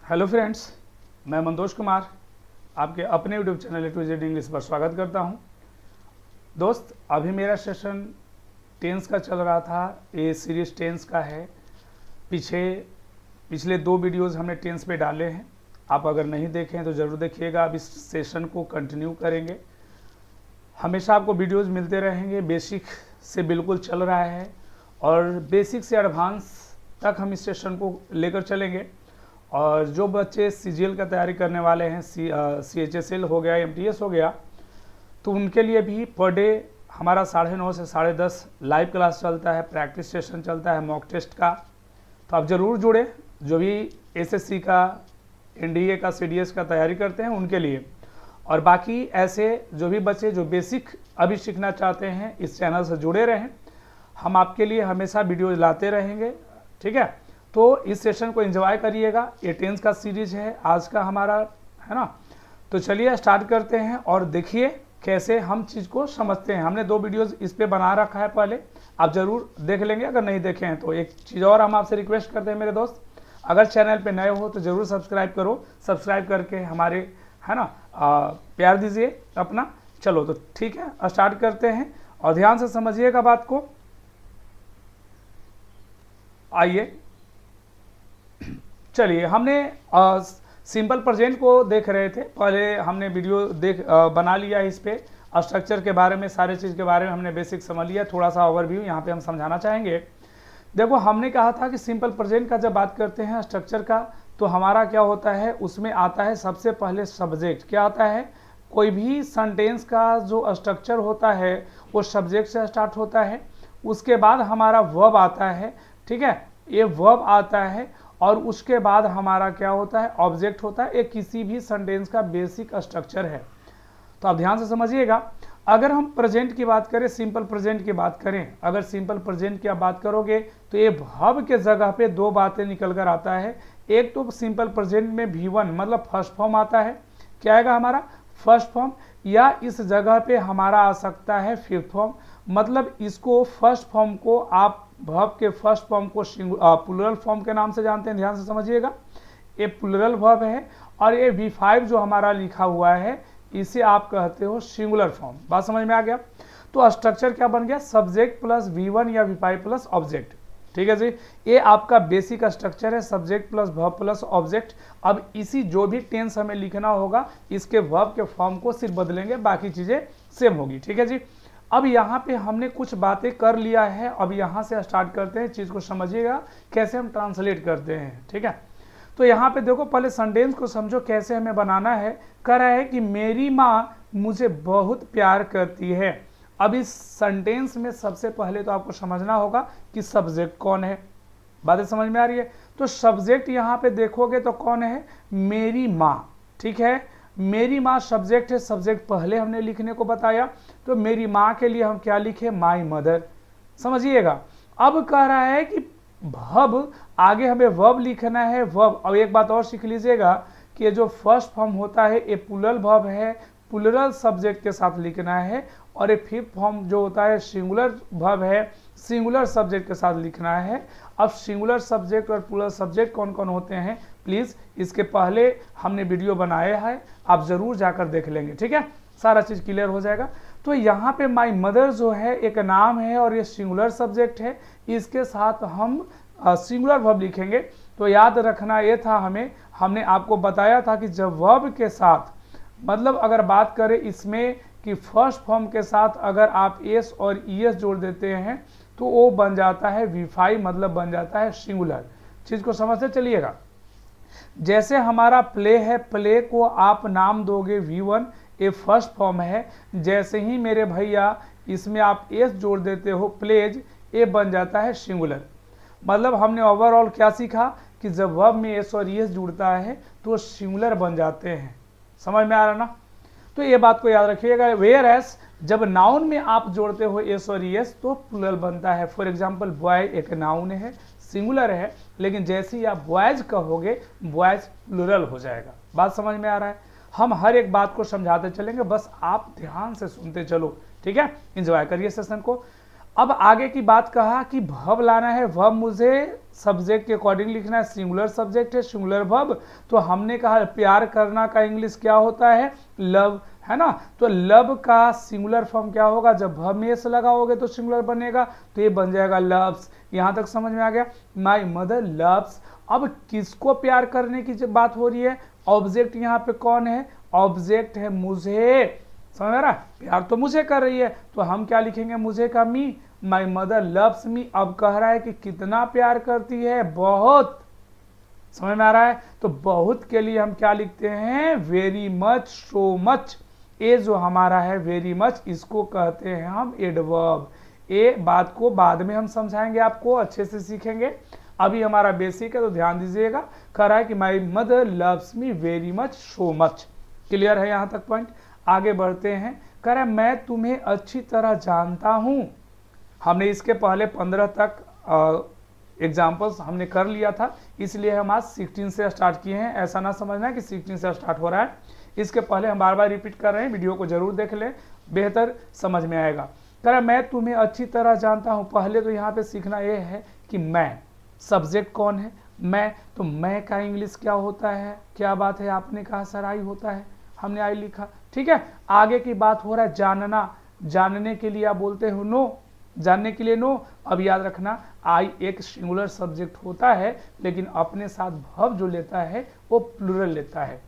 Hello friends, मैं मंतोष कुमार आपके अपने YouTube channel A to Z English पर स्वागत करता हूं। दोस्त, अभी मेरा सेशन टेंस का चल रहा था। ये सीरीज टेंस का है। पिछले 2 वीडियोस हमने टेंस पे डाले हैं। आप अगर नहीं देखें तो ज़रूर देखिएगा। अब इस सेशन को कंटिन्यू करेंगे। हमेशा आपको वीडियोज़ मिलते रहेंगे। बेसिक से बिल्कुल चल रहा है और बेसिक से एडवांस तक हम इस सेशन को लेकर चलेंगे। और जो बच्चे CGL का तैयारी करने वाले हैं, CHSL हो गया, MTS हो गया, तो उनके लिए भी पर डे हमारा 9:30 से 10:30 लाइव क्लास चलता है, प्रैक्टिस सेशन चलता है मॉक टेस्ट का। तो आप ज़रूर जुड़े, जो भी SSC का, NDA का, CDS का तैयारी करते हैं उनके लिए। और बाकी ऐसे जो भी बच्चे जो बेसिक अभी सीखना चाहते हैं, इस चैनल से जुड़े रहें। हम आपके लिए हमेशा वीडियो लाते रहेंगे, ठीक है। तो इस सेशन को एंजॉय करिएगा। ये टेंस का सीरीज है आज का हमारा, है ना। तो चलिए स्टार्ट करते हैं और देखिए कैसे हम चीज़ को समझते हैं। हमने 2 वीडियोस इस पे बना रखा है पहले, आप ज़रूर देख लेंगे अगर नहीं देखे हैं तो। एक चीज़ और हम आपसे रिक्वेस्ट करते हैं मेरे दोस्त, अगर चैनल पे नए हो तो ज़रूर सब्सक्राइब करो। सब्सक्राइब करके हमारे, है ना, प्यार दीजिए अपना। चलो तो ठीक है, स्टार्ट करते हैं और ध्यान से समझिएगा बात को। आइए चलिए, हमने सिंपल प्रेजेंट को देख रहे थे। पहले हमने वीडियो बना लिया इस पे। स्ट्रक्चर के बारे में, सारे चीज़ के बारे में हमने बेसिक समझ लिया। थोड़ा सा ओवरव्यू यहाँ पे हम समझाना चाहेंगे। देखो, हमने कहा था कि सिंपल प्रेजेंट का जब बात करते हैं स्ट्रक्चर का, तो हमारा क्या होता है, उसमें आता है सबसे पहले सब्जेक्ट। क्या आता है, कोई भी सेंटेंस का जो स्ट्रक्चर होता है वो सब्जेक्ट से स्टार्ट होता है। उसके बाद हमारा वर्ब आता है, ठीक है, ये वर्ब आता है। और उसके बाद हमारा क्या होता है, ऑब्जेक्ट होता है। ये किसी भी सेंटेंस का बेसिक स्ट्रक्चर है। तो आप ध्यान से समझिएगा। अगर हम प्रेजेंट की बात करें, सिंपल प्रेजेंट की बात करें, अगर सिंपल प्रेजेंट की आप बात करोगे तो ये वर्ब के जगह पे 2 बातें निकल कर आता है। एक तो सिंपल प्रेजेंट में V1 मतलब फर्स्ट फॉर्म आता है। क्या आएगा हमारा, फर्स्ट फॉर्म। या इस जगह पे हमारा आ सकता है फिफ्थ फॉर्म। मतलब इसको फर्स्ट फॉर्म को आप वर्ब के फर्स्ट फॉर्म को प्लूरल फॉर्म के नाम से जानते हैं। ध्यान से समझिएगा, ये प्लूरल वर्ब है। और ये V5 जो हमारा लिखा हुआ है, इसे आप कहते हो सिंगुलर फॉर्म। बात समझ में आ गया। तो स्ट्रक्चर क्या बन गया, सब्जेक्ट प्लस V1 या V5 प्लस ऑब्जेक्ट। ठीक है जी, ये आपका बेसिक स्ट्रक्चर है, subject plus verb plus object. अब इसी जो भी टेंस हमें लिखना होगा, इसके वर्ब के फॉर्म को सिर्फ बदलेंगे, बाकी चीजें सेम होगी। ठीक है जी। अब यहाँ पे हमने कुछ बातें कर लिया है। अब यहाँ से स्टार्ट करते हैं, चीज़ को समझिएगा कैसे हम ट्रांसलेट करते हैं। ठीक है, तो यहाँ पे देखो, पहले सेंटेंस को समझो कैसे हमें बनाना है। कह रहा है कि मेरी माँ मुझे बहुत प्यार करती है। अब इस सेंटेंस में सबसे पहले तो आपको समझना होगा कि सब्जेक्ट कौन है। बातें समझ में आ रही है। तो सब्जेक्ट यहाँ पे देखोगे तो कौन है, मेरी माँ। ठीक है, मेरी माँ सब्जेक्ट है। सब्जेक्ट पहले हमने लिखने को बताया। तो मेरी माँ के लिए हम क्या लिखे, माई मदर। समझिएगा। अब कह रहा है कि वर्ब, आगे हमें वर्ब लिखना है। वर्ब, अब एक बात और सीख लीजिएगा कि ये जो फर्स्ट फॉर्म होता है ये प्लूरल वर्ब है, प्लूरल सब्जेक्ट के साथ लिखना है। और ये फिफ्थ फॉर्म जो होता है सिंगुलर वर्ब है, सिंगुलर सब्जेक्ट के साथ लिखना है। अब सिंगुलर सब्जेक्ट और प्लूरल सब्जेक्ट कौन कौन होते हैं, प्लीज़ इसके पहले हमने वीडियो बनाया है, आप ज़रूर जाकर देख लेंगे। ठीक है, सारा चीज़ क्लियर हो जाएगा। तो यहाँ पे माई मदर जो है एक नाम है और ये सिंगुलर सब्जेक्ट है। इसके साथ हम सिंगुलर वर्ब लिखेंगे। तो याद रखना ये था हमने आपको बताया था कि जब वर्ब के साथ, मतलब अगर बात करें इसमें कि फर्स्ट फॉर्म के साथ अगर आप एस और ईएस जोड़ देते हैं तो वो बन जाता है V5, मतलब बन जाता है सिंगुलर। चीज़ को समझते चलिएगा। जैसे हमारा प्ले है, प्ले को आप नाम दोगे V1, ये फर्स्ट फॉर्म है। जैसे ही मेरे भैया इसमें आप एस जोड़ देते हो, प्लेज, ये बन जाता है सिंगुलर। मतलब हमने ओवरऑल क्या सीखा कि जब वर्ब में एस और एस जुड़ता है तो सिंगुलर बन जाते हैं। समझ में आ रहा ना। तो ये बात को याद रखिएगा। वेयर एस, जब नाउन में आप जोड़ते हो एस और एस तो प्लूरल बनता है। फॉर एग्जांपल बॉय एक नाउन है, सिंगुलर है, लेकिन जैसे ही आप बॉयज कहोगे, बॉयज प्लूरल हो जाएगा। बात समझ में आ रहा है। हम हर एक बात को समझाते चलेंगे, बस आप ध्यान से सुनते चलो। ठीक है, एंजॉय करिए सेशन को। अब आगे की बात कहा कि वर्ब लाना है, वर्ब मुझे सब्जेक्ट के अकॉर्डिंग लिखना है, सिंगुलर सब्जेक्ट है, सिंगुलर वर्ब। तो हमने कहा प्यार करना का इंग्लिश क्या होता है, लव, है ना। तो लव का सिंगुलर फॉर्म क्या होगा, जब वर्ब में एस लगाओगे तो सिंगुलर बनेगा, तो ये बन जाएगा लव्स। यहां तक समझ में आ गया, माई मदर लव्स। अब किसको प्यार करने की जब बात हो रही है, ऑब्जेक्ट यहाँ पे कौन है, ऑब्जेक्ट है मुझे, समझ में आ रहा है, प्यार तो मुझे कर रही है, तो हम क्या लिखेंगे, मुझे का मी, माई मदर लव्स मी। अब कह रहा है कि कितना प्यार करती है, बहुत, समझ में आ रहा है। तो बहुत के लिए हम क्या लिखते हैं, वेरी मच, सो मच। ये जो हमारा है वेरी मच, इसको कहते हैं हम एडवर्ब। ये बात को बाद में हम समझाएंगे, आपको अच्छे से सीखेंगे, अभी हमारा बेसिक है तो ध्यान दीजिएगा। कह रहा है कि my mother loves me very much, so much. Clear है यहां तक पॉइंट। आगे बढ़ते हैं, कह रहा है मैं तुम्हें अच्छी तरह जानता हूं। हमने इसके पहले 15 तक एग्जाम्पल्स हमने कर लिया था, इसलिए हम आज 16 से स्टार्ट किए हैं। ऐसा ना समझना कि 16 से स्टार्ट हो रहा है, इसके पहले हम बार बार रिपीट कर रहे हैं, वीडियो को जरूर देख लें, बेहतर समझ में आएगा। कह रहा है मैं तुम्हें अच्छी तरह जानता हूं। पहले तो यहाँ पे सीखना यह है कि मैं, सब्जेक्ट कौन है, मैं। तो मैं का इंग्लिश क्या होता है, क्या बात है, आपने कहा सर आई होता है, हमने आई लिखा, ठीक है। आगे की बात हो रहा है जानना, जानने के लिए आप बोलते हो नो, जानने के लिए नो। अब याद रखना आई एक सिंगुलर सब्जेक्ट होता है, लेकिन अपने साथ वर्ब जो लेता है वो प्लूरल लेता है।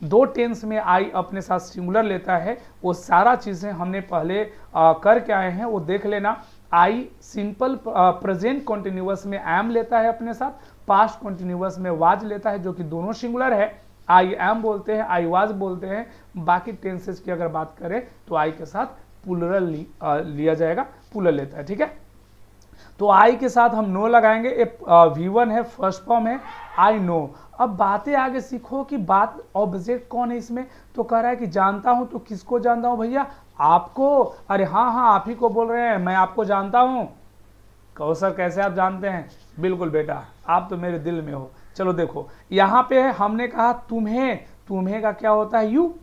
दो टेंस में आई अपने साथ सिंगुलर लेता है, वो सारा चीजें हमने पहले करके आए हैं, वो देख लेना। आई सिंपल प्रेजेंट कॉन्टिन्यूअस में एम लेता है अपने साथ, पास्ट कॉन्टिन्यूअस में वाज लेता है, जो कि दोनों सिंगुलर है। आई एम बोलते हैं, आई वाज बोलते हैं। बाकी टेंसेस की अगर बात करें तो आई के साथ प्लूरल लिया जाएगा, प्लूरल लेता है, ठीक है। तो आई के साथ हम नो लगाएंगे, V1 है, फर्स्ट फॉर्म है, आई नो। अब बातें आगे सीखो कि बात ऑब्जेक्ट कौन है इसमें। तो कह रहा है कि जानता हूं, तो किसको जानता हूं भैया, आपको। अरे हाँ हाँ आप ही को बोल रहे हैं, मैं आपको जानता हूं। कहो सर कैसे आप जानते हैं, बिल्कुल बेटा आप तो मेरे दिल में हो। चलो देखो यहाँ पे हमने कहा तुम्हें, तुम्हें का क्या होता है, यू,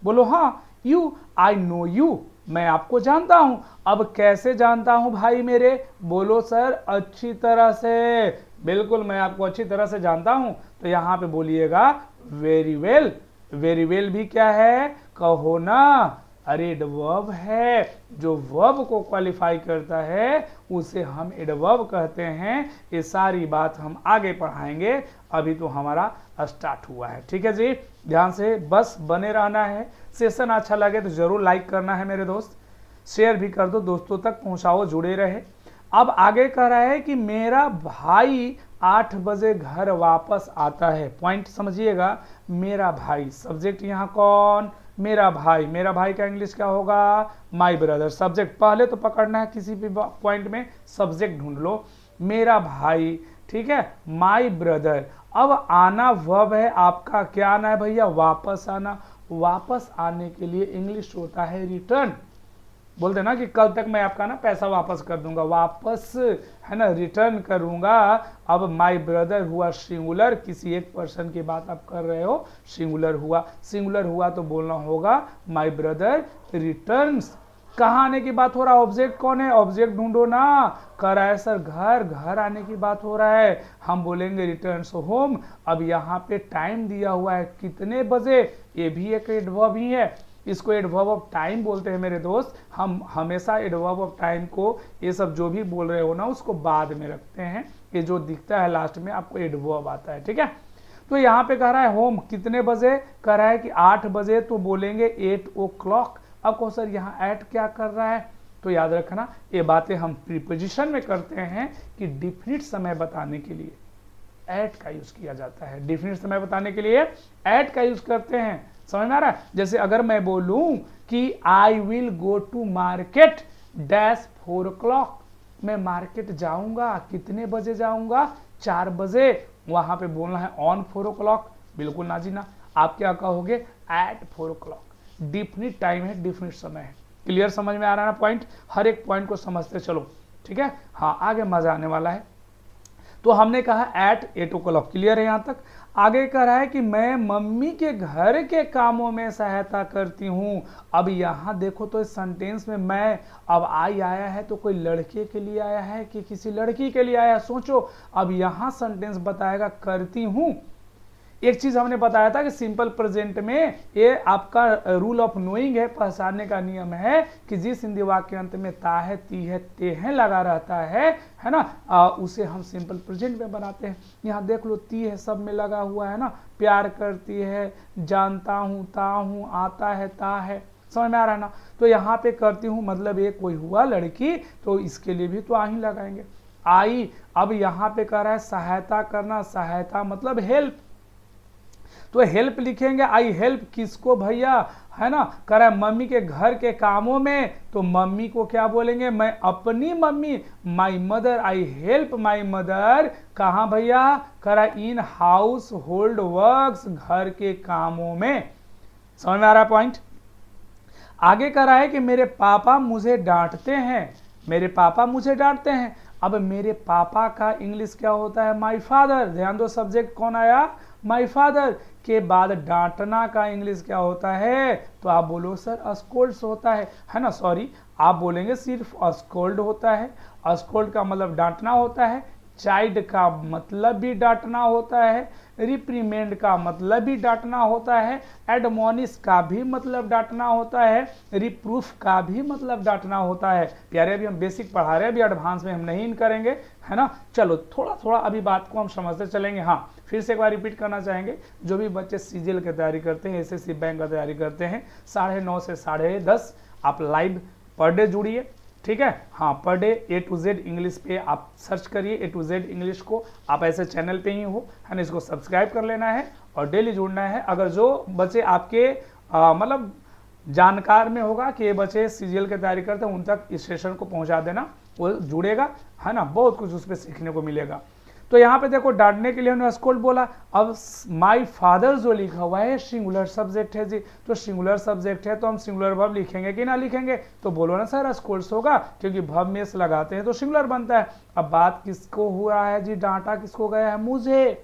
बोलो हाँ यू, आई नो यू, मैं आपको जानता हूं। अब कैसे जानता हूं भाई मेरे, बोलो सर अच्छी तरह से, बिल्कुल मैं आपको अच्छी तरह से जानता हूं। तो यहाँ पे बोलिएगा वेरी वेल। वेरी वेल भी क्या है, कहो ना, अरे एडवर्ब है, जो वर्ब को क्वालिफाई करता है उसे हम एडवर्ब कहते हैं। ये सारी बात हम आगे पढ़ाएंगे, अभी तो हमारा स्टार्ट हुआ है, ठीक है जी। ध्यान से बस बने रहना है। सेशन अच्छा लगे तो जरूर लाइक करना है मेरे दोस्त, शेयर भी कर दो, दोस्तों तक पहुंचाओ, जुड़े रहे। अब आगे कह रहा है कि मेरा भाई 8 बजे घर वापस आता है। पॉइंट समझिएगा, मेरा भाई, सब्जेक्ट यहाँ कौन, मेरा भाई। मेरा भाई का इंग्लिश क्या होगा, माई ब्रदर। सब्जेक्ट पहले तो पकड़ना है, किसी भी पॉइंट में सब्जेक्ट ढूंढ लो, मेरा भाई, ठीक है, माई ब्रदर। अब आना वर्ब है, आपका क्या आना है भैया, वापस आना। वापस आने के लिए इंग्लिश होता है रिटर्न। बोलते ना कि कल तक मैं आपका ना पैसा वापस कर दूंगा, वापस, है ना, रिटर्न करूंगा। अब माई ब्रदर हुआ सिंगुलर, किसी एक पर्सन की बात आप कर रहे हो, सिंगुलर हुआ। सिंगुलर हुआ तो बोलना होगा माई ब्रदर रिटर्न्स। कहाँ आने की बात हो रहा है, ऑब्जेक्ट कौन है, ऑब्जेक्ट ढूंढो ना। कह रहा है सर घर, घर आने की बात हो रहा है, हम बोलेंगे रिटर्न्स होम। अब यहाँ पे टाइम दिया हुआ है कितने बजे, ये भी एक एडवर्ब ही है, इसको एडवर्ब ऑफ टाइम बोलते हैं मेरे दोस्त। हम हमेशा एडवर्ब ऑफ टाइम को, ये सब जो भी बोल रहे हो ना, उसको बाद में रखते हैं। ये जो दिखता है लास्ट में आपको एडवर्ब आता है, ठीक है। तो यहाँ पे कह रहा है होम कितने बजे, कह रहा है कि 8 बजे, तो बोलेंगे 8 o'clock। अब कहो सर यहाँ एट क्या कर रहा है, तो याद रखना ये बातें हम प्रीपोजिशन में करते हैं कि डिफिनिट समय बताने के लिए एट का यूज किया जाता है। डिफिनिट समय बताने के लिए एट का यूज करते हैं, समझ में आ रहा है। जैसे अगर मैं बोलूं कि I will go to market dash 4 o'clock, मैं मार्केट जाऊंगा, कितने बजे जाऊंगा, 4 बजे। वहां पे बोलना है ऑन 4 o'clock, बिल्कुल ना जी ना, आप क्या कहोगे, एट 4 o'clock। डिफिनिट टाइम है, डिफिनिट समय है। क्लियर, समझ में आ रहा है ना पॉइंट, हर एक पॉइंट को समझते चलो, ठीक है। हाँ आगे मजा आने वाला है। तो हमने कहा एट 8 o'clock, क्लियर है यहाँ तक। आगे कह रहा है कि मैं मम्मी के घर के कामों में सहायता करती हूँ। अब यहाँ देखो तो इस सेंटेंस में मैं, अब आई आया है तो कोई लड़के के लिए आया है कि किसी लड़की के लिए आया है, सोचो। अब यहाँ सेंटेंस बताएगा करती हूँ। एक चीज हमने बताया था कि सिंपल प्रेजेंट में ये आपका रूल ऑफ नोइंग है, पहचानने का नियम है कि जिस हिंदी वाक्य के अंत में ता है, ती है, ते है लगा रहता है ना, उसे हम सिंपल प्रेजेंट में बनाते हैं। यहाँ देख लो ती है सब में लगा हुआ है ना, प्यार करती है, जानता हूँ, ता हूँ, आता है, ता है, समझ में आ रहा है ना। तो यहाँ पे करती हूँ मतलब ये कोई हुआ लड़की, तो इसके लिए भी तो आ ही लगाएंगे, आई। अब यहाँ पे कह रहा है सहायता करना, सहायता मतलब हेल्प, तो हेल्प लिखेंगे, आई हेल्प किसको भैया, है ना, कह रहा है मम्मी के घर के कामों में, तो मम्मी को क्या बोलेंगे, मैं अपनी mummy, my mother, I help my mother, कहाँ भैया, कह रहा है इन हाउस होल्ड वर्क्स, घर के कामों में। समझ में आ रहा है पॉइंट। आगे कह रहा है कि मेरे पापा मुझे डांटते हैं, मेरे पापा मुझे डांटते हैं। अब मेरे पापा का इंग्लिश क्या होता है, माई फादर। ध्यान दो सब्जेक्ट कौन आया, माई फादर के बाद डांटना का इंग्लिश क्या होता है, तो आप बोलो सर स्कोल्ड्स होता है ना, सॉरी आप बोलेंगे सिर्फ स्कोल्ड होता है। स्कोल्ड का मतलब डांटना होता है, चाइल्ड का मतलब भी डांटना होता है, रिप्रीमेंड का मतलब भी डांटना होता है, एडमोनिश का भी मतलब डांटना होता है, रिप्रूफ का भी मतलब डांटना होता है। प्यारे अभी हम बेसिक पढ़ा रहे हैं, अभी एडवांस में हम नहीं करेंगे, है ना। चलो थोड़ा थोड़ा अभी बात को हम समझते चलेंगे। हाँ फिर से एक बार रिपीट करना चाहेंगे, जो भी बच्चे सीजीएल की तैयारी करते हैं, एसएससी बैंक का तैयारी करते हैं, 9:30 से 10:30 आप लाइव पर डे जुड़िए, ठीक है। हाँ per day A to Z English पे आप सर्च करिए, A to Z इंग्लिश को, आप ऐसे चैनल पे ही हो, है ना, इसको सब्सक्राइब कर लेना है और डेली जुड़ना है। अगर जो बच्चे आपके मतलब जानकार में होगा कि ये बच्चे सीजीएल की तैयारी करते हैं, उन तक इस सेशन को पहुंचा देना, वो जुड़ेगा, है ना, बहुत कुछ उस पर सीखने को मिलेगा। तो यहाँ पे देखो डांटने के लिए हमने स्कोल्ड बोला। अब माय फादर जो लिखा हुआ है सिंगुलर सब्जेक्ट है जी, तो सिंगुलर सब्जेक्ट है तो हम सिंगुलर वर्ब लिखेंगे कि ना लिखेंगे, तो बोलो ना सर स्कोल्ड्स होगा, क्योंकि वर्ब में से लगाते हैं तो सिंगुलर बनता है। अब बात किसको हुआ है जी, डांटा किसको गया है, मुझे,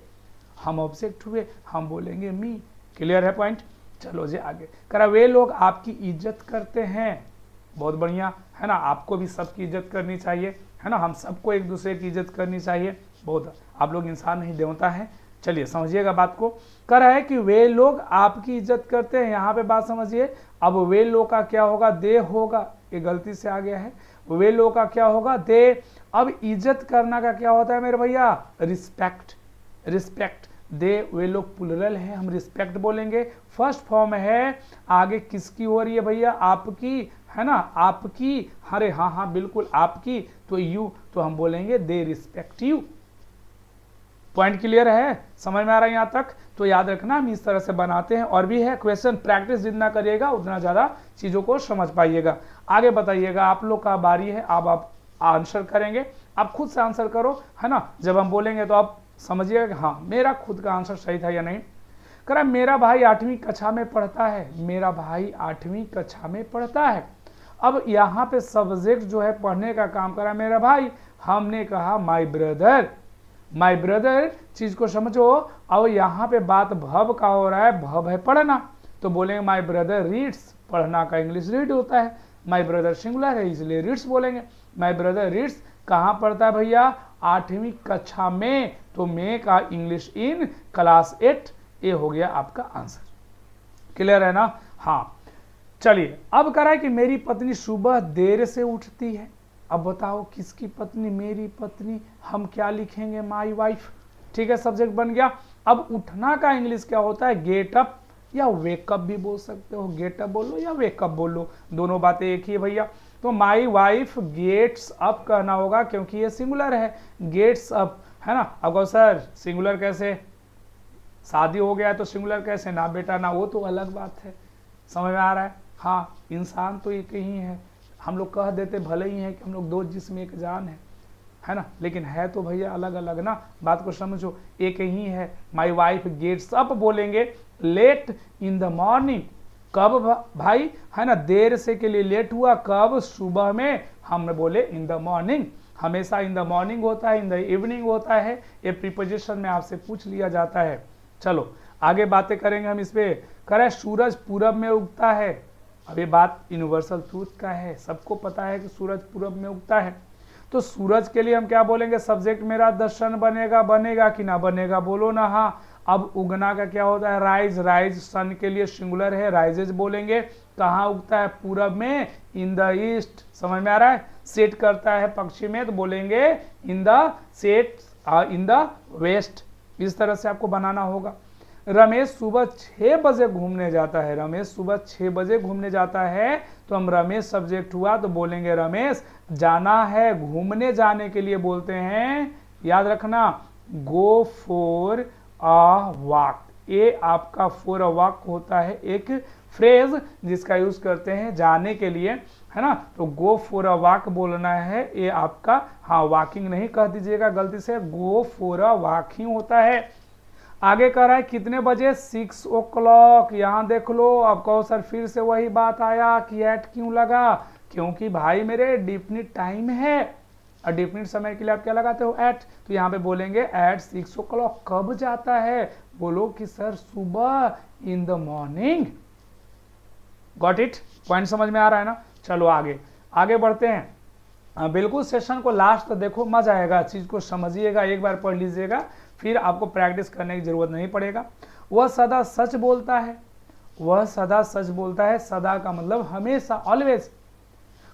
हम ऑब्जेक्ट हुए, हम बोलेंगे मी। क्लियर है पॉइंट। चलो जी आगे करा, वे लोग आपकी इज्जत करते हैं, बहुत बढ़िया, है ना, आपको भी सबकी इज्जत करनी चाहिए, है ना, हम सबको एक दूसरे की इज्जत करनी चाहिए, बहुत, आप लोग इंसान नहीं देवता हैं। चलिए समझिएगा बात को। कह रहा है कि वे लोग आपकी इज्जत करते हैं, यहाँ पे बात समझिए। अब वे लोग का क्या होगा, दे होगा, ये गलती से आ गया है, वे लोग का क्या होगा, दे। अब इज्जत करना का क्या होता है मेरे भैया, रिस्पेक्ट, रिस्पेक्ट, दे, वे लोग प्लुरल है, हम रिस्पेक्ट बोलेंगे। फर्स्ट फॉर्म है, आगे किसकी हो रही है भैया, आपकी, है ना, आपकी, अरे हाँ हाँ बिल्कुल आपकी, तो यू, तो हम बोलेंगे they respect you. Point clear है, समझ में आ रहा है यहाँ तक। तो याद रखना हम इस तरह से बनाते हैं, और भी है क्वेश्चन, प्रैक्टिस जितना करिएगा उतना ज़्यादा चीज़ों को समझ पाइएगा। आगे बताइएगा, आप लोग का बारी है, अब आप आंसर करेंगे, आप खुद से आंसर करो, है ना, जब हम बोलेंगे तो आप समझिएगा कि हाँ मेरा खुद का आंसर सही था या नहीं। करा मेरा भाई 8वीं कक्षा में पढ़ता है, मेरा भाई 8वीं कक्षा में पढ़ता है। अब यहाँ पे सब्जेक्ट जो है पढ़ने का काम करा मेरा भाई, हमने कहा माय ब्रदर, माय ब्रदर, चीज को समझो। अब यहाँ पे बात भव का हो रहा है, भव है पढ़ना, तो बोलेंगे माय ब्रदर रीड्स, पढ़ना का इंग्लिश रीड होता है, माय ब्रदर सिंगुलर है इसलिए रीड्स बोलेंगे। माय ब्रदर रीड्स कहाँ पढ़ता है भैया, 8वीं कक्षा में, तो मे का इंग्लिश इन क्लास 8, ये हो गया आपका आंसर। क्लियर है ना। हाँ चलिए अब कह रहा है कि मेरी पत्नी सुबह देर से उठती है। अब बताओ किसकी पत्नी, मेरी पत्नी, हम क्या लिखेंगे, माई वाइफ, ठीक है, सब्जेक्ट बन गया। अब उठना का इंग्लिश क्या होता है, गेट अप या वेकअप भी बोल सकते हो, गेट अप बोलो या वेकअप बोलो, दोनों बातें एक ही है भैया। तो माई वाइफ गेट्स अप कहना होगा क्योंकि ये सिंगुलर है, गेट्स अप, है ना। अब सर सिंगुलर कैसे, शादी हो गया तो सिंगुलर कैसे, ना बेटा ना, वो तो अलग बात है, समझ में आ रहा है। हाँ इंसान तो एक ही है, हम लोग कह देते भले ही है कि हम लोग दो जिस्म एक जान है ना, लेकिन है तो भैया अलग अलग ना, बात को समझो, एक ही है। माई वाइफ गेट्स अप बोलेंगे लेट इन द मॉर्निंग, कब भाई, है ना, देर से के लिए लेट हुआ, कब, सुबह में, हम बोले इन द मॉर्निंग। हमेशा इन द मॉर्निंग होता है, इन द इवनिंग होता है, ये प्रीपोजिशन में आपसे पूछ लिया जाता है। चलो आगे बातें करेंगे हम इस पे। करें सूरज पूरब में उगता है। अब ये बात यूनिवर्सल ट्रूथ का है, सबको पता है कि सूरज पूरब में उगता है। तो सूरज के लिए हम क्या बोलेंगे, सब्जेक्ट मेरा द सन बनेगा, बनेगा कि ना बनेगा, बोलो ना हाँ। अब उगना का क्या होता है, राइज, राइज सन के लिए सिंगुलर है, राइजेज बोलेंगे। कहाँ उगता है, पूरब में, इन द ईस्ट, समझ में आ रहा है। सेट करता है पश्चिम में, तो बोलेंगे in the set in the west. इस तरह से आपको बनाना होगा। रमेश सुबह 6 बजे घूमने जाता है। रमेश सुबह 6 बजे घूमने जाता है, तो हम रमेश सब्जेक्ट हुआ तो बोलेंगे रमेश। जाना है, घूमने जाने के लिए बोलते हैं, याद रखना, गो फॉर अ वॉक। ये आपका फॉर अ वॉक होता है एक फ्रेज जिसका यूज करते हैं जाने के लिए, है ना। तो गो फॉर अ वॉक बोलना है, ये आपका, हाँ वॉकिंग नहीं कह दीजिएगा गलती से, गो फॉर अ वॉक ही होता है। आगे कह रहा है कितने बजे, 6 o'clock। यहाँ देख लो, अब कहो सर फिर से वही बात आया कि एट क्यों लगा, क्योंकि भाई मेरे डिफिनिट टाइम है और डिफिनिट समय के लिए आप क्या लगाते हो, एट। तो यहाँ पे बोलेंगे एट 6 o'clock। कब जाता है, बोलो कि सर सुबह, in the morning. Got it, point समझ में आ रहा है ना। चलो आगे आगे बढ़ते हैं। बिल्कुल सेशन को लास्ट तो देखो, मजा आएगा, चीज को समझिएगा, एक बार पढ़ लीजिएगा, फिर आपको प्रैक्टिस करने की जरूरत नहीं पड़ेगा। वह सदा सच बोलता है। वह सदा सच बोलता है, सदा का मतलब हमेशा, ऑलवेज।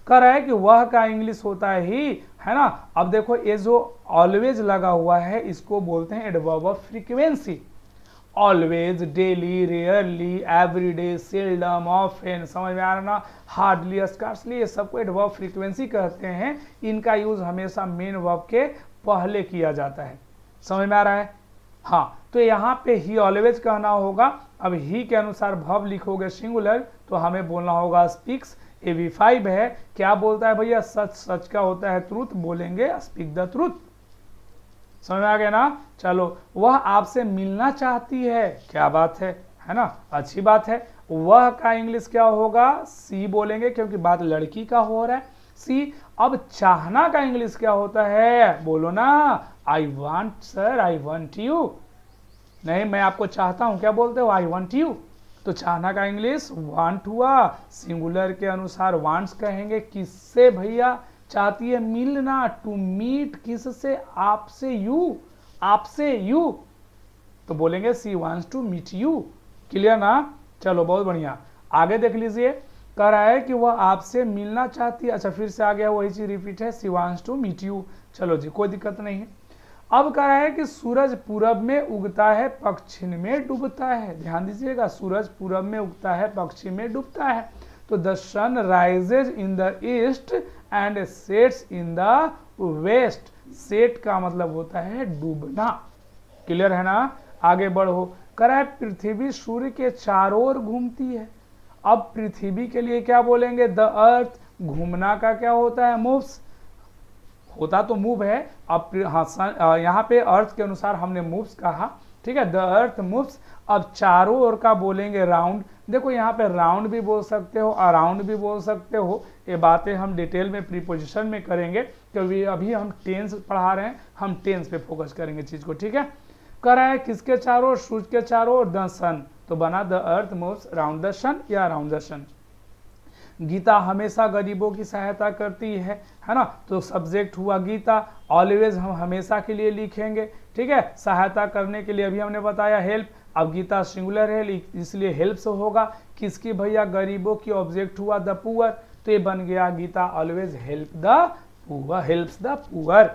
कह रहा है कि वह का इंग्लिश होता है ही, है ना। अब देखो ये जो ऑलवेज लगा हुआ है इसको बोलते हैं adverb of frequency. Always, daily, rarely, everyday, seldom, often, समझ में आ रहा ना, हार्डली, स्कार्सली, ये सबको एडवर्ब फ्रीक्वेंसी कहते हैं। इनका यूज हमेशा मेन वर्ब के पहले किया जाता है, समझ में आ रहा है। हाँ, तो यहाँ पे ही ऑलवेज कहना होगा। अब ही के अनुसार वर्ब लिखोगे सिंगुलर, तो हमें बोलना होगा स्पीक्स। ये V5 है, क्या बोलता है भैया, सच, सच का होता है ट्रूथ, बोलेंगे स्पीक द ट्रूथ। समझ में आ गया ना। चलो, वह आपसे मिलना चाहती है, क्या बात है ना, अच्छी बात है। वह का इंग्लिश क्या होगा, सी बोलेंगे, क्योंकि बात लड़की का हो रहा है, सी। अब चाहना का इंग्लिश क्या होता है, बोलो ना, I want sir, I want you. नहीं, मैं आपको चाहता हूं, क्या बोलते हो, आई वांट यू। तो चाहना का इंग्लिश वांट हुआ, सिंगुलर के अनुसार वांट्स कहेंगे। किससे भैया चाहती है, मिलना, टू मीट, किससे, आपसे, यू, आपसे, यू, तो बोलेंगे she wants to meet you. Clear ना। चलो बहुत बढ़िया, आगे देख लीजिए। कह रहा है कि वह आपसे मिलना चाहती है। अच्छा, फिर से आ गया वही चीज रिपीट है, she wants to meet you. चलो जी, कोई दिक्कत नहीं है। अब कह रहा है कि सूरज पूरब में उगता है, पश्चिम में डूबता है। ध्यान दीजिएगा, सूरज पूरब में उगता है, पश्चिम में डूबता है। तो the sun rises in the east and sets in the west. Set का मतलब होता है डूबना। क्लियर है ना। आगे बढ़ो। कह रहा है पृथ्वी सूर्य के चारों ओर घूमती है। अब पृथ्वी के लिए क्या बोलेंगे, द अर्थ। घूमना का क्या होता है, मूव्स, होता तो मूव है। अब हाँ, यहाँ पे अर्थ के अनुसार हमने मूव्स कहा, ठीक है, द अर्थ मूव्स। अब चारों ओर का बोलेंगे राउंड। देखो यहाँ पे राउंड भी बोल सकते हो, अराउंड भी बोल सकते हो। ये बातें हम डिटेल में प्रीपोजिशन में करेंगे, क्योंकि अभी हम टेंस पढ़ा रहे हैं, हम टेंस पे फोकस करेंगे चीज को, ठीक है। कह रहा है किसके चारों, सूर्य के चारों, द सन। तो बना the earth moves round the sun या अराउंड द सन। गीता हमेशा गरीबों की सहायता करती है ना। तो सब्जेक्ट हुआ गीता। ऑलवेज हम हमेशा के लिए लिखेंगे, ठीक है। सहायता करने के लिए अभी हमने बताया हेल्प। अब गीता सिंगुलर है, इसलिए हेल्प से होगा। किसकी भैया, गरीबों की। ऑब्जेक्ट हुआ द पुअर, तो ये बन गया Gita always help the poor, helps the poor.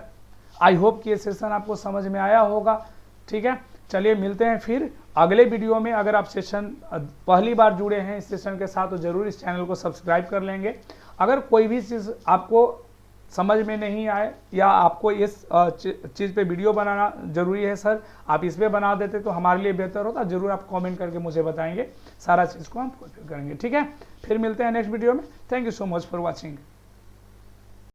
I hope कि ये सेशन आपको समझ में आया होगा, ठीक है। चलिए मिलते हैं फिर अगले वीडियो में। अगर आप सेशन पहली बार जुड़े हैं इस सेशन के साथ, तो जरूर इस चैनल को सब्सक्राइब कर लेंगे। अगर कोई भी चीज़ आपको समझ में नहीं आए, या आपको इस चीज़ पे वीडियो बनाना जरूरी है सर, आप इस पे बना देते तो हमारे लिए बेहतर होता। जरूर आप कमेंट करके मुझे बताएंगे, सारा चीज़ को हम फुलफिल करेंगे, ठीक है। फिर मिलते हैं नेक्स्ट वीडियो में। Thank you so much for watching.